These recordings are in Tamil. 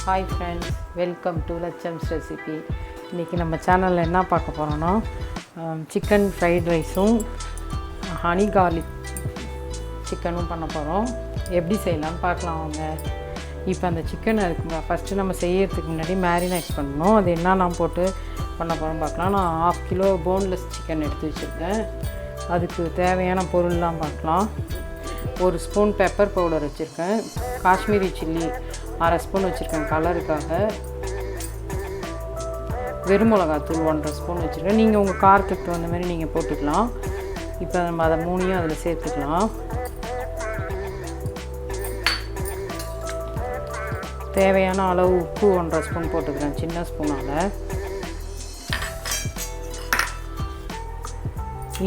Hi friends, welcome to LATCHAM'S recipe. இன்றைக்கி நம்ம சேனலில் என்ன பார்க்க போகிறோன்னா சிக்கன் ஃப்ரைட் ரைஸும் ஹனி கார்லிக் சிக்கனும் பண்ண போகிறோம். எப்படி செய்யலாம்னு பார்க்கலாம் வாங்க. இப்போ அந்த சிக்கனை இருக்குங்க ஃபஸ்ட்டு நம்ம செய்யறதுக்கு முன்னாடி மேரினேட் பண்ணணும். அது என்னென்ன போட்டு பண்ண போகிறோம் பார்க்கலாம். நான் 1/2 கிலோ போன்லெஸ் சிக்கன் எடுத்து வச்சுருக்கேன். அதுக்கு தேவையான பொருள்லாம் பார்க்கலாம். 1 ஸ்பூன் பெப்பர் பவுடர் வச்சுருக்கேன். காஷ்மீரி சில்லி 1/2 ஸ்பூன் வச்சுருக்கேன் கலருக்காக. வெறும் மிளகாத்தூள் 1/2 ஸ்பூன் வச்சுருக்கேன். நீங்கள் உங்கள் காரத்துக்கு தகுந்த மாதிரி நீங்கள் போட்டுக்கலாம். இப்போ நம்ம அதை 3 அதில் சேர்த்துக்கலாம். தேவையான அளவு உப்பு 1/2 ஸ்பூன் போட்டுக்கிறேன் சின்ன ஸ்பூனால்.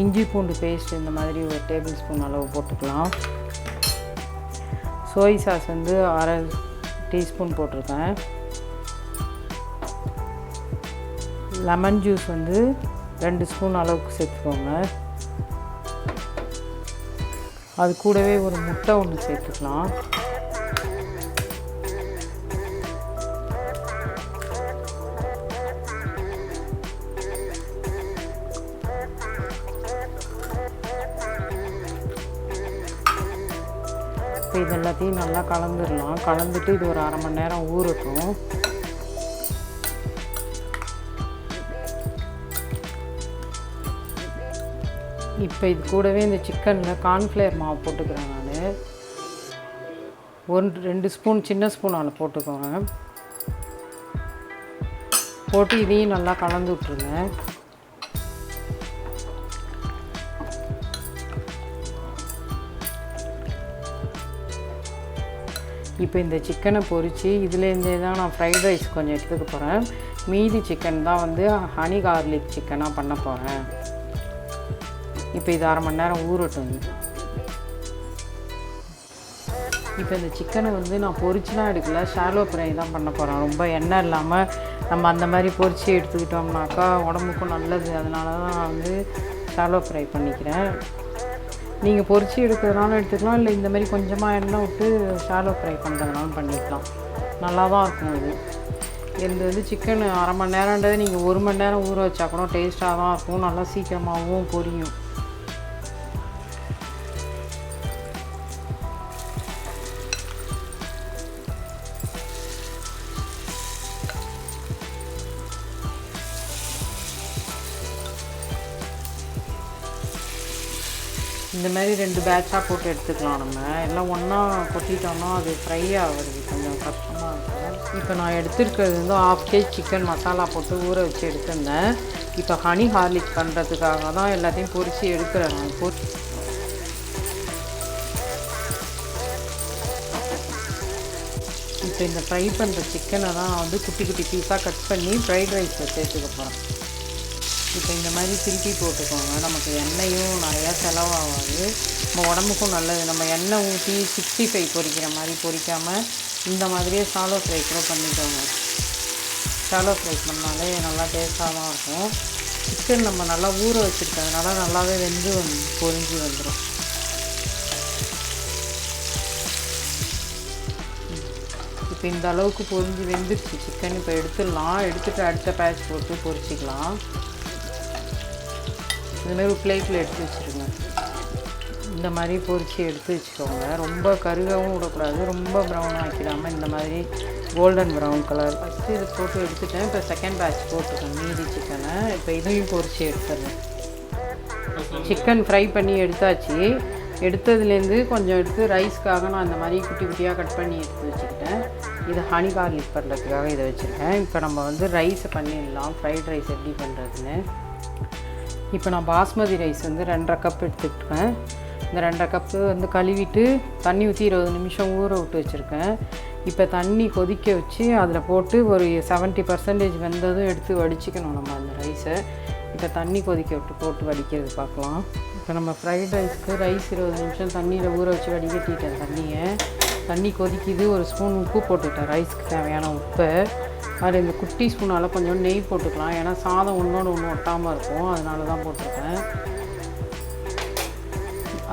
இஞ்சி பூண்டு பேஸ்ட் இந்த மாதிரி 1 டேபிள் ஸ்பூன் அளவு போட்டுக்கலாம். சோய் சாஸ் 1/2 டீஸ்பூன் போட்டிருக்கேன். லெமன் ஜூஸ் 2 ஸ்பூன் அளவுக்கு சேர்த்துக்கோங்க. அது கூடவே ஒரு முட்டை 1 சேர்த்துக்கலாம். இது எல்லாத்தையும் நல்லா கலந்துடலாம். கலந்துட்டு இது ஒரு 1/2 மணி நேரம் ஊறட்டும். இப்போ இது கூடவே இந்த சிக்கனில் கார்ன்ஃப்ளவர் மாவு போட்டுக்கிறேன் நான். 2 ஸ்பூன் சின்ன ஸ்பூனால் போட்டுக்கோங்க. போட்டு இதையும் நல்லா கலந்து விட்ருங்க. இப்போ இந்த சிக்கனை பொரித்து இதுலேருந்தே தான் நான் ஃப்ரைட் ரைஸ் கொஞ்சம் எடுத்துக்க போகிறேன். மீதி சிக்கன் தான் ஹனி கார்லிக் சிக்கனாக பண்ண போகிறேன். இப்போ இது 1/2 மணி நேரம் ஊறட்டும். இப்போ இந்த சிக்கனை நான் பொரிச்சுலாம் எடுக்கல, ஷாலோ ஃப்ரை தான் பண்ண போகிறேன். ரொம்ப எண்ணெய் இல்லாமல் நம்ம அந்த மாதிரி பொரித்து எடுத்துக்கிட்டோம்னாக்கா உடம்புக்கும் நல்லது. அதனால தான் நான் ஷாலோ ஃப்ரை பண்ணிக்கிறேன். நீங்கள் பொரித்து எடுக்கிறதுனாலும் எடுத்துக்கலாம், இல்லை இந்த மாதிரி கொஞ்சமாக எண்ணெய் விட்டு ஷாலோ ஃப்ரை பண்ணுறதுனாலும் பண்ணிக்கலாம். நல்லா தான் இருக்கும். இது சிக்கன் 1/2 மணி நேரன்றது நீங்கள் 1 மணி நேரம் ஊற வச்சா கூட டேஸ்ட்டாக தான் இருக்கும். நல்லா சீக்கிரமாகவும் பொரியும். இந்த மாதிரி 2 பேட்சாக போட்டு எடுத்துக்கலாம். நம்ம எல்லாம் ஒன்றா கொட்டிட்டோம்னா அது ஃப்ரை ஆகுறது கொஞ்சம் கஷ்டமாக இருக்கும். இப்போ நான் எடுத்துருக்கிறது 1/2 கேஜி சிக்கன் மசாலா போட்டு ஊற வச்சு எடுத்துருந்தேன். இப்போ ஹனி கார்லிக் பண்ணுறதுக்காக தான் எல்லாத்தையும் பொரித்து எடுக்கிறேன் நான். இப்போ இந்த ஃப்ரை பண்ணுற சிக்கனை தான் குட்டி குட்டி பீஸாக கட் பண்ணி ஃப்ரைட் ரைஸில் சேர்த்துக்க போகிறேன். இப்போ இந்த மாதிரி திருப்பி போட்டுக்கோங்க. நமக்கு எண்ணெயும் நிறையா செலவாகாது, நம்ம உடம்புக்கும் நல்லது. நம்ம எண்ணெய் ஊற்றி 65 பொரிக்கிற மாதிரி பொரிக்காமல் இந்த மாதிரியே ஷாலோ ஃப்ரை கூட பண்ணிக்கோங்க. ஷாலோ ஃப்ரை பண்ணாலே நல்லா டேஸ்ட்டாக தான் இருக்கும். சிக்கன் நம்ம நல்லா ஊற வச்சுருக்கிறதுனால நல்லாவே பொரிஞ்சு வந்துடும். இப்போ இந்த அளவுக்கு பொரிஞ்சு வெந்துருச்சு சிக்கன். இப்போ எடுத்துடலாம். எடுத்துகிட்டு அடுத்த பேட்ச் போட்டு பொரிச்சிக்கலாம். இதுமாதிரி ஒரு பிளேட்டில் எடுத்து வச்சுருங்க. இந்த மாதிரி பொரித்து எடுத்து வச்சுக்கோங்க. ரொம்ப கருகவும் விடக்கூடாது, ரொம்ப ப்ரௌன் ஆக்கிடாமல் இந்த மாதிரி கோல்டன் ப்ரௌன் கலர். ஃபஸ்ட்டு இதை போட்டு எடுத்துட்டேன். இப்போ செகண்ட் பேட்ச் போட்டுக்கேன் மீதி சிக்கனை. இப்போ இதையும் பொரித்து எடுத்துடுறேன். சிக்கன் ஃப்ரை பண்ணி எடுத்தாச்சு. எடுத்ததுலேருந்து கொஞ்சம் எடுத்து ரைஸ்க்காக நான் இந்த மாதிரி குட்டி குட்டியாக கட் பண்ணி எடுத்து வச்சுக்கிட்டேன். இது ஹனி கார்லிக் பண்ணுறதுக்காக இதை வச்சுருக்கேன். இப்போ நம்ம ரைஸை பண்ணிடலாம். ஃப்ரைட் ரைஸ் எப்படி பண்ணுறதுன்னு. இப்போ நான் பாஸ்மதி ரைஸ் 2.5 கப் எடுத்துக்கிட்டேன். இந்த 2.5 கப்பு கழுவிட்டு தண்ணி ஊற்றி 20 நிமிஷம் ஊற விட்டு வச்சுருக்கேன். இப்போ தண்ணி கொதிக்க வச்சு அதில் போட்டு ஒரு 70% வெந்ததும் எடுத்து வடிச்சிக்கணும் நம்ம அந்த ரைஸை. இப்போ தண்ணி கொதிக்க விட்டு போட்டு வடிக்கிறது பார்க்கலாம். இப்போ நம்ம ஃப்ரைட் ரைஸ்க்கு ரைஸ் 20 நிமிஷம் தண்ணியில் ஊற வச்சு வடிகட்டிட்டேன் தண்ணியை. தண்ணி கொதிக்குது. 1 ஸ்பூன் உப்பு போட்டுட்டேன், ரைஸ்க்கு தேவையான உப்பை. அதில் இந்த குட்டி ஸ்பூனால் கொஞ்சம் நெய் போட்டுக்கலாம். ஏன்னா சாதம் ஒன்றோடு ஒன்று ஒட்டாமல் இருக்கும், அதனால தான் போட்டிருக்கேன்.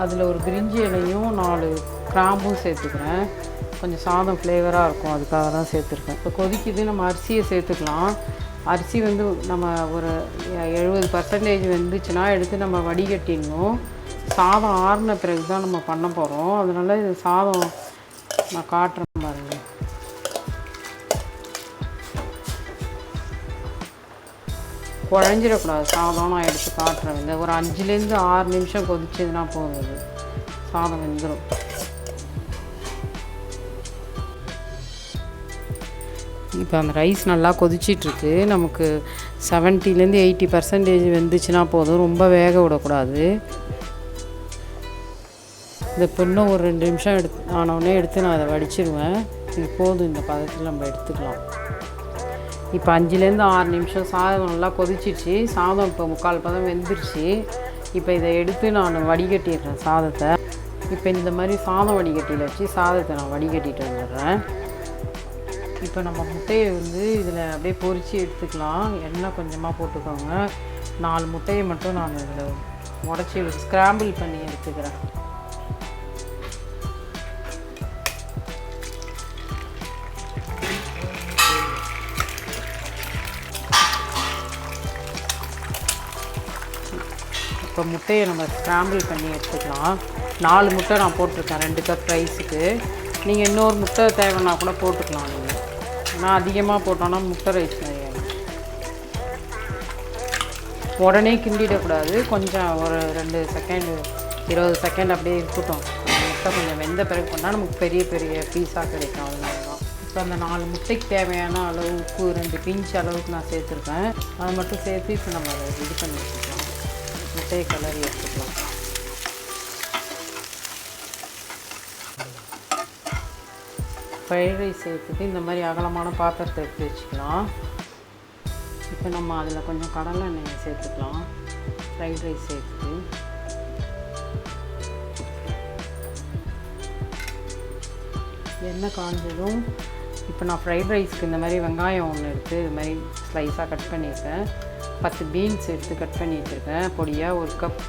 அதில் ஒரு பிரிஞ்சி இலையும் 4 கிராம்பும் சேர்த்துக்கிறேன். கொஞ்சம் சாதம் ஃப்ளேவராக இருக்கும், அதுக்காக தான் சேர்த்துருக்கேன். இப்போ கொதிக்குது, நம்ம அரிசியை சேர்த்துக்கலாம். அரிசி வந்து நம்ம ஒரு 70% வெந்துச்சுன்னா எடுத்து நம்ம வடிகட்டிடணும். சாதம் ஆறின பிறகு தான் நம்ம பண்ண போகிறோம். அதனால இது சாதம் நான் காட்டுறேன் பாருங்க. குழஞ்சிடக்கூடாது சாதம். நான் எடுத்து காட்டுறேன். இந்த ஒரு 5லேருந்து 6 நிமிஷம் கொதிச்சதுன்னா போகுது, சாதம் வெந்துடும். இப்போ அந்த ரைஸ் நல்லா கொதிச்சிட்ருக்கு. நமக்கு 70லேருந்து 80% வெந்துச்சுன்னா போதும், ரொம்ப வேக விடக்கூடாது. இந்த இன்னும் ஒரு 2 நிமிஷம் ஆனவுடனே எடுத்து நான் அதை வடிச்சிடுவேன். இது போதும், இந்த பதத்தில் நம்ம எடுத்துக்கலாம். இப்போ 5லேருந்து 6 நிமிஷம் சாதம் நல்லா கொதிச்சிடுச்சு. சாதம் இப்போ 3/4 பதம் வெந்துருச்சு. இப்போ இதை எடுத்து நான் வடிகட்டிடுறேன் சாதத்தை. இப்போ இந்த மாதிரி சாதம் வடிகட்டியில் வச்சு சாதத்தை நான் வடிகட்டிட்டு வந்துடுறேன். இப்போ நம்ம முட்டையை வந்து இதில் அப்படியே பொரித்து எடுத்துக்கலாம். எண்ணெய் கொஞ்சமாக போட்டுக்கோங்க. 4 முட்டையை மட்டும் நான் இதில் உடச்சி ஸ்க்ராம்பிள் பண்ணி எடுத்துக்கிறேன். இப்போ முட்டையை நம்ம ஸ்க்ராம்பிள் பண்ணி எடுத்துக்கலாம். 4 முட்டை நான் போட்டிருக்கேன் 2 கப் ரைஸுக்கு. நீங்கள் இன்னொரு முட்டை தேவைன்னா கூட போட்டுக்கலாம். நீங்கள் ஆனால் அதிகமாக போட்டோன்னா முட்டை ரைஸ் நிறைய உடனே கிண்டிடக்கூடாது. கொஞ்சம் ஒரு 2 செகண்ட் 20 செகண்ட் அப்படியே இருக்கட்டும். முட்டை கொஞ்சம் வெந்த பிறகு பண்ணால் நமக்கு பெரிய பெரிய பீஸாக கிடைக்கும். அதனால தான் இப்போ அந்த 4 முட்டைக்கு தேவையான அளவு உப்பு 2 பிஞ்ச் அளவுக்கு நான் சேர்த்துருக்கேன். அதை மட்டும் சேர்த்து இப்போ நம்ம அதை இது பண்ணி வச்சுக்கலாம். முட்டையை கலரி எடுத்துக்கலாம். ஃப்ரைட் ரைஸ் சேர்த்துட்டு இந்த மாதிரி அகலமான பாத்திரத்தை எடுத்து வச்சுக்கலாம். இப்போ நம்ம அதில் கொஞ்சம் கடலை எண்ணெயை சேர்த்துக்கலாம். ஃப்ரைட் ரைஸ் சேர்த்துட்டு எண்ணெய் காஞ்சதும் இப்போ நான் ஃப்ரைட் ரைஸ்க்கு இந்த மாதிரி வெங்காயம் ஒன்று எடுத்து இது மாதிரி ஸ்லைஸாக கட் பண்ணியிருக்கேன். 10 பீன்ஸ் எடுத்து கட் பண்ணி வச்சுருக்கேன் பொடியாக. 1 கப்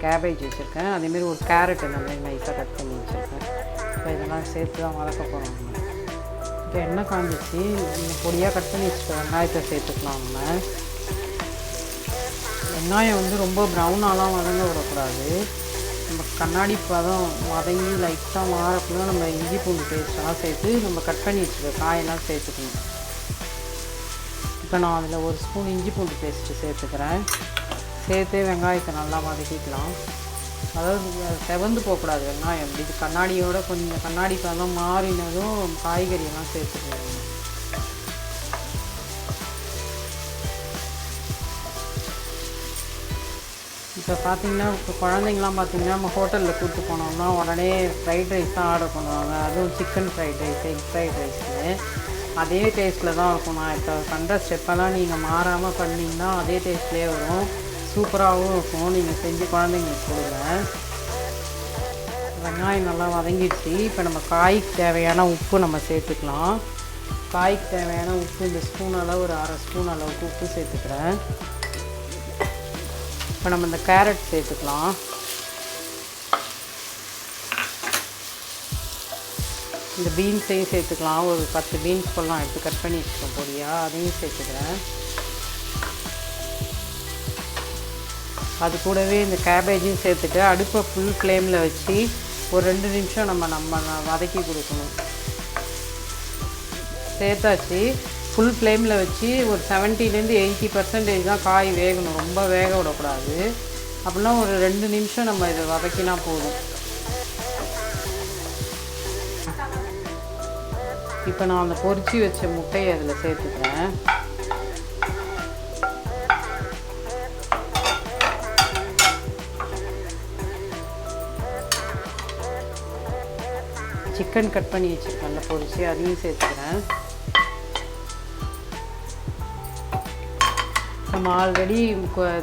கேபேஜ் வச்சுருக்கேன். அதேமாரி ஒரு கேரட் இந்த மாதிரி நைஸாக கட் பண்ணி வச்சுருக்கேன். இப்போ இதெல்லாம் சேர்த்து தான் வதக்க போகிறோம். இப்போ எண்ணெய் காஞ்சிச்சு. நீங்கள் பொடியாக கட் பண்ணி வச்சுருக்க வெங்காயத்தை சேர்த்துக்கலாம். நம்ம வெங்காயம் வந்து ரொம்ப ப்ரௌனாலாம் வதங்க விடக்கூடாது. நம்ம கண்ணாடி பதம் வதங்கி லைட்டாக மாறக்குள்ள நம்ம இஞ்சி பூண்டு பேஸ்ட்டெல்லாம் சேர்த்து நம்ம கட் பண்ணி வச்சுருக்க காயெல்லாம் சேர்த்துக்கணும். இப்போ நான் அதில் 1 ஸ்பூன் இஞ்சி பூண்டு பேஸ்ட்டு சேர்த்துக்கிறேன். சேர்த்து வெங்காயத்தை நல்லா வதக்கிக்கலாம். அதாவது செவந்து போகக்கூடாது வெங்காயம். இது கண்ணாடியோட கொஞ்சம் கண்ணாடி பதம் மாறினதும் காய்கறியெல்லாம் சேர்த்துக்கலாம். இப்போ பார்த்திங்கன்னா இப்போ குழந்தைங்களாம் பார்த்திங்கன்னா நம்ம ஹோட்டலில் கூப்பிட்டு போனோம்னா உடனே ஃப்ரைட் ரைஸ் தான் ஆர்டர் பண்ணுவாங்க. அதுவும் chicken fried rice, egg fried ரைஸ்னு அதே டேஸ்ட்டில் தான் இருக்கும். நான் இப்போ பண்ணுற ஸ்டெப்பெல்லாம் நீங்கள் மாறாமல் பண்ணிங்கன்னா அதே டேஸ்ட்லேயே வரும். சூப்பராகவும் இருக்கும். நீங்கள் செஞ்சு குழந்தைங்களுக்கு கொடுங்க. வெங்காயம் நல்லா வதங்கிடுச்சு. இப்போ நம்ம காய்க்கு தேவையான உப்பு நம்ம சேர்த்துக்கலாம். காய்க்கு தேவையான உப்பு இந்த ஸ்பூன் அளவு ஒரு 1/2 ஸ்பூன் அளவுக்கு உப்பு சேர்த்துக்கிறேன். இப்போ நம்ம இந்த கேரட் சேர்த்துக்கலாம். இந்த பீன்ஸையும் சேர்த்துக்கலாம். ஒரு 10 பீன்ஸ் போலாம் எடுத்து கட் பண்ணி வச்சுக்கோம் பொடியாக. அதையும் சேர்த்துக்கிறேன். அது கூடவே இந்த கேபேஜையும் சேர்த்துட்டு அடுப்பை ஃபுல் ஃப்ளேமில் வச்சு ஒரு 2 நிமிஷம் நம்ம வதக்கி கொடுக்கணும். சேர்த்தாச்சு. ஃபுல் ஃப்ளேமில் வச்சு ஒரு 70லேருந்து 80% தான் காய் வேகணும். ரொம்ப வேக விடக்கூடாது. அப்படின்னா ஒரு 2 நிமிஷம் நம்ம இதை வதக்கினா போதும். இப்போ நான் அந்த பொரிச்சு வச்ச முட்டையை அதில் சேர்த்துக்கிறேன். சிக்கன் கட் பண்ணி வச்சுருக்கேன்ல பொரிச்சு, அதையும் சேர்த்துக்கிறேன். நம்ம ஆல்ரெடி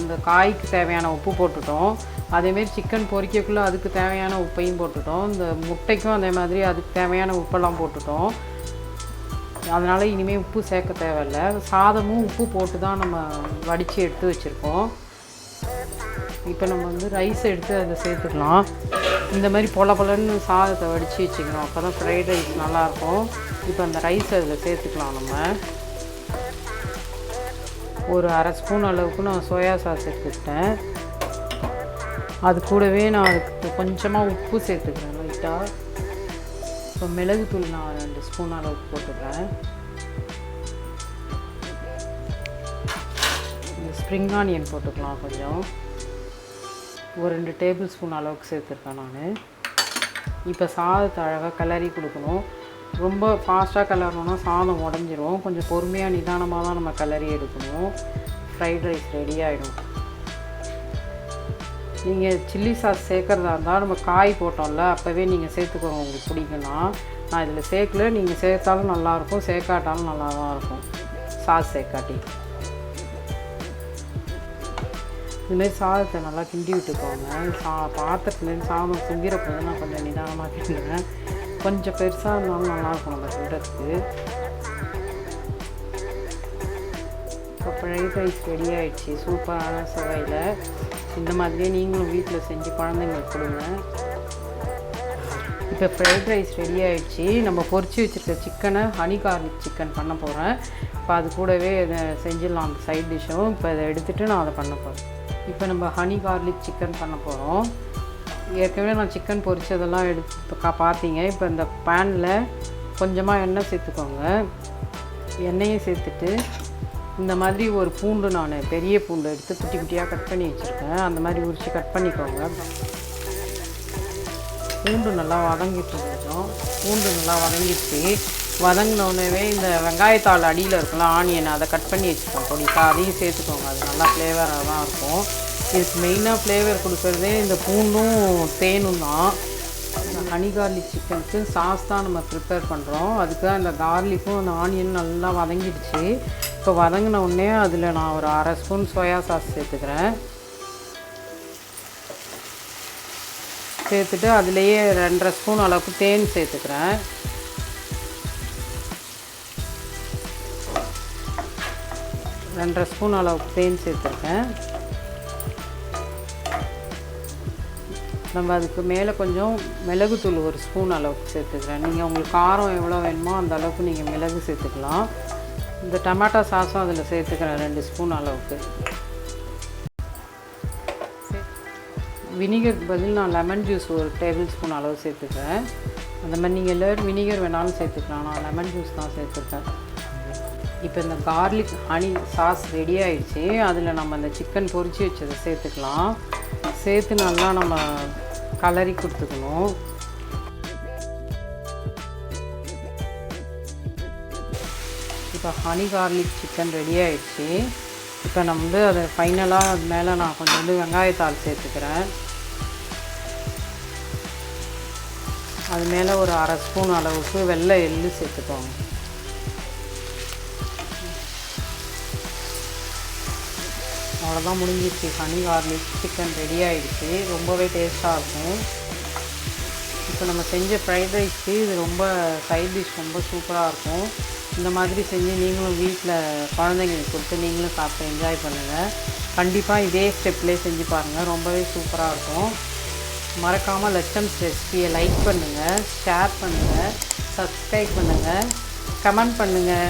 இந்த காய்க்கு தேவையான உப்பு போட்டுட்டோம். அதேமாரி சிக்கன் பொரிக்கக்குள்ளே அதுக்கு தேவையான உப்பையும் போட்டுட்டோம். இந்த முட்டைக்கும் அதே மாதிரி அதுக்கு தேவையான உப்பெல்லாம் போட்டுட்டோம். அதனால் இனிமேல் உப்பு சேர்க்க தேவையில்லை. சாதமும் உப்பு போட்டு தான் நம்ம வடித்து எடுத்து வச்சுருக்கோம். இப்போ நம்ம வந்து ரைஸ் எடுத்து அதில் சேர்த்துக்கலாம். இந்த மாதிரி பொலன்னு சாதத்தை வடித்து வச்சுக்கணும், அப்போ தான் ஃப்ரைட் ரைஸ் நல்லாயிருக்கும். இப்போ அந்த ரைஸ் அதில் சேர்த்துக்கலாம். நம்ம ஒரு அரை ஸ்பூன் அளவுக்கு நான் சோயா சாஸ் எடுத்துக்கிட்டேன். அது கூடவே நான் அதுக்கு கொஞ்சமாக உப்பு சேர்த்துக்கிறேன் லைட்டாக. இப்போ மிளகுத்தூள் நான் 2 ஸ்பூன் அளவுக்கு போட்டுக்கிறேன். இந்த ஸ்ப்ரிங் ஆனியன் போட்டுக்கலாம் கொஞ்சம், ஒரு 2 டேபிள் ஸ்பூன் அளவுக்கு சேர்த்துருக்கேன் நான். இப்போ சாதத்தை அழகாக கிளறி கொடுக்கணும். ரொம்ப ஃபாஸ்ட்டாக கிளறணுன்னா சாதம் உடஞ்சிரும். கொஞ்சம் பொறுமையாக நிதானமாக தான் நம்ம கிளறி எடுக்கணும். ஃப்ரைட் ரைஸ் ரெடி ஆகிடும். நீங்கள் சில்லி சாஸ் சேர்க்குறதா இருந்தால் நம்ம காய் போட்டோம்ல அப்போவே நீங்கள் சேர்த்துக்கோங்க உங்களுக்கு பிடிக்குன்னா. நான் இதில் சேர்க்கல, நீங்கள் சேர்த்தாலும் நல்லாயிருக்கும், சேர்க்காட்டாலும் நல்லா தான் இருக்கும் சாஸ் சேர்க்காட்டி. இதுமாரி சாதத்தை நல்லா கிண்டி விட்டுக்கோங்க. பாத்திரத்துலேருந்து சாதம் சிந்திரப்போது நான் கொஞ்சம் நிதானமாக கிண்டுறேன். கொஞ்சம் பெருசாக இருந்தாலும் நல்லாயிருக்கும் நம்ம கிண்டுறதுக்கு. இப்போ ஃப்ரைட் ரைஸ் ரெடி ஆகிடுச்சி சூப்பரான சுவையில். இந்த மாதிரியே நீங்களும் வீட்டில் செஞ்சு குழந்தைங்களுக்கு கொடுங்க. இப்போ ஃப்ரைட் ரைஸ் ரெடி ஆகிடுச்சி. நம்ம பொரிச்சு வச்சுருக்க சிக்கனை ஹனி கார்லிக் சிக்கன் பண்ண போகிறேன். இப்போ அது கூடவே இதை செஞ்சிடலாம் அந்த சைட் டிஷ்ஷும். இப்போ இதை எடுத்துகிட்டு நான் அதை பண்ண போகிறேன். இப்போ நம்ம ஹனி கார்லிக் சிக்கன் பண்ண போகிறோம். ஏற்கனவே நான் சிக்கன் பொரிச்சதெல்லாம் எடுத்து பார்த்தீங்க. இப்போ இந்த பேனில் கொஞ்சமாக எண்ணெய் சேர்த்துக்கோங்க. எண்ணெயும் சேர்த்துட்டு இந்த மாதிரி ஒரு பூண்டு, நான் பெரிய பூண்டு எடுத்து குட்டி குட்டியாக கட் பண்ணி வச்சுருக்கேன். அந்த மாதிரி உரித்து கட் பண்ணிக்கோங்க. பூண்டு நல்லா வதங்கிட்டு கொஞ்சம் பூண்டு நல்லா வதங்கிடுச்சு. வதங்கினோடனே இந்த வெங்காயத்தாள் அடியில் இருக்குல்ல ஆனியன், அதை கட் பண்ணி வச்சுக்கோங்க பொடிசா, அதையும் சேர்த்துக்கோங்க. அது நல்லா ஃப்ளேவராக தான் இருக்கும். இதுக்கு மெயினாக ஃப்ளேவர் கொடுக்குறதே இந்த பூண்டும் தேனும் தான். இந்த ஹனி கார்லிக் சிக்கனுக்கு சாஸ் தான் நம்ம ப்ரிப்பேர் பண்ணுறோம். அதுக்கு தான் இந்த கார்லிக்கும் அந்த ஆனியன் நல்லா வதங்கிடுச்சு. இப்போ வதங்கின உடனே அதில் நான் ஒரு அரை ஸ்பூன் சோயா சாஸ் சேர்த்துக்கிறேன். சேர்த்துட்டு அதுலேயே 2.5 ஸ்பூன் அளவுக்கு தேன் சேர்த்துக்கிறேன். ரெண்டரை ஸ்பூன் அளவுக்கு தேன் சேர்த்துருக்கேன். நம்ம அதுக்கு மேலே கொஞ்சம் மிளகுத்தூள் 1 ஸ்பூன் அளவுக்கு சேர்த்துக்கிறேன். நீங்கள் உங்களுக்கு காரம் எவ்வளோ வேணுமோ அந்த அளவுக்கு நீங்கள் மிளகு சேர்த்துக்கலாம். இந்த டொமேட்டோ சாஸும் அதில் சேர்த்துக்கிறேன் 2 ஸ்பூன் அளவுக்கு. வினிகருக்கு பதில் நான் லெமன் ஜூஸ் 1 டேபிள் ஸ்பூன் அளவு சேர்த்துக்கிறேன். அந்த மாதிரி நீங்கள் வினிகர் வேணாலும் சேர்த்துக்கலாம், நான் லெமன் ஜூஸ் தான் சேர்த்துருக்கேன். இப்போ இந்த கார்லிக் ஹனி சாஸ் ரெடி ஆகிடுச்சு. அதில் நம்ம அந்த சிக்கன் பொரிச்சு வச்சதை சேர்த்துக்கலாம். சேர்த்து நல்லா நம்ம கலரி கொடுத்துக்கணும். இப்போ ஹனி கார்லிக் சிக்கன் ரெடி ஆகிடுச்சு. இப்போ நம்ம வந்து அதை ஃபைனலாக அது மேலே நான் கொஞ்சம் வெங்காயத்தாள் சேர்த்துக்கிறேன். அது மேலே ஒரு அரை ஸ்பூன் அளவுக்கு வெள்ளை எள்ளு சேர்த்துக்கோங்க. அவ்வளோதான், முடிஞ்சிடுச்சு. ஹனி கார்லிக் சிக்கன் ரெடி ஆகிடுச்சு. ரொம்பவே டேஸ்ட்டாக இருக்கும். இப்போ நம்ம செஞ்ச ஃப்ரைட் ரைஸ்க்கு இது ரொம்ப சைட் டிஷ் ரொம்ப சூப்பராக இருக்கும். இந்த மாதிரி செஞ்சு நீங்களும் வீட்டில் குழந்தைங்களுக்கு கொடுத்து நீங்களும் சாப்பிட்டு என்ஜாய் பண்ணுங்கள். கண்டிப்பாக இதே ஸ்டெப்லேயே செஞ்சு பாருங்கள், ரொம்பவே சூப்பராக இருக்கும். மறக்காமல் லட்சம்ஸ் ரெசிபியை லைக் பண்ணுங்கள், ஷேர் பண்ணுங்கள், சப்ஸ்கிரைப் பண்ணுங்கள், கமெண்ட் பண்ணுங்கள்.